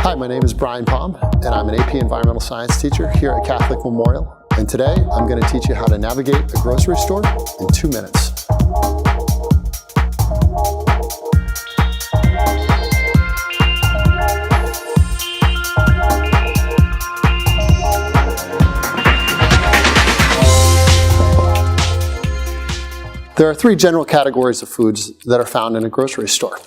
Hi, my name is Brian Palm, and I'm an AP Environmental Science teacher here at Catholic Memorial. And today, I'm going to teach you how to navigate a grocery store in 2 minutes. There are 3 general categories of foods that are found in a grocery store.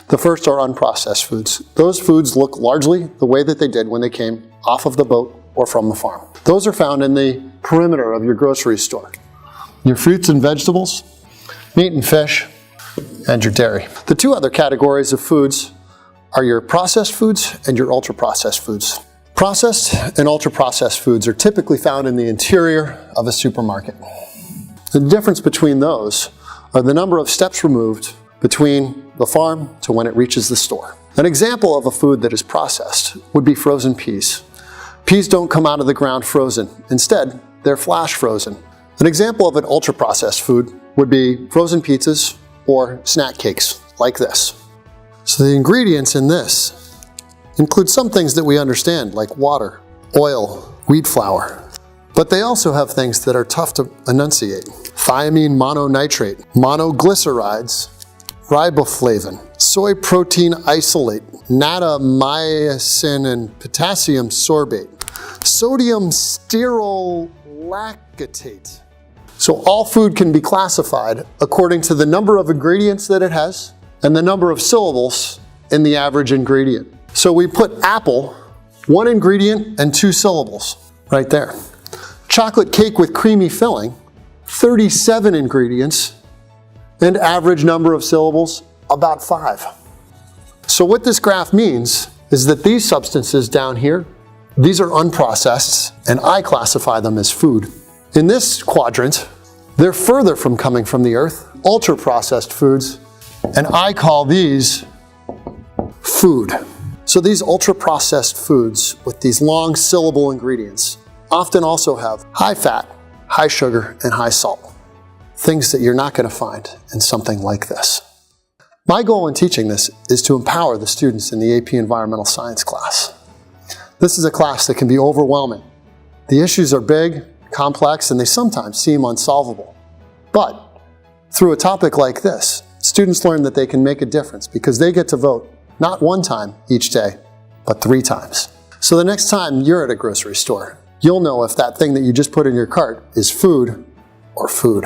The first are unprocessed foods. Those foods look largely the way that they did when they came off of the boat or from the farm. Those are found in the perimeter of your grocery store. Your fruits and vegetables, meat and fish, and your dairy. The 2 other categories of foods are your processed foods and your ultra-processed foods. Processed and ultra-processed foods are typically found in the interior of a supermarket. The difference between those are the number of steps removed between the farm to when it reaches the store. An example of a food that is processed would be frozen peas. Peas don't come out of the ground frozen. Instead, they're flash frozen. An example of an ultra-processed food would be frozen pizzas or snack cakes like this. So the ingredients in this include some things that we understand like water, oil, wheat flour. But they also have things that are tough to enunciate. Thiamine mononitrate, monoglycerides, riboflavin, soy protein isolate, natamycin and potassium sorbate, sodium sterol lactate. So all food can be classified according to the number of ingredients that it has and the number of syllables in the average ingredient. So we put apple, 1 ingredient and 2 syllables right there. Chocolate cake with creamy filling, 37 ingredients, and average number of syllables, about 5. So what this graph means is that these substances down here, these are unprocessed, and I classify them as food. In this quadrant, they're further from coming from the earth, ultra-processed foods, and I call these food. So these ultra-processed foods with these long syllable ingredients often also have high fat, high sugar, and high salt. Things that you're not going to find in something like this. My goal in teaching this is to empower the students in the AP Environmental Science class. This is a class that can be overwhelming. The issues are big, complex, and they sometimes seem unsolvable. But through a topic like this, students learn that they can make a difference because they get to vote not 1 time each day, but 3 times. So the next time you're at a grocery store, you'll know if that thing that you just put in your cart is food or food.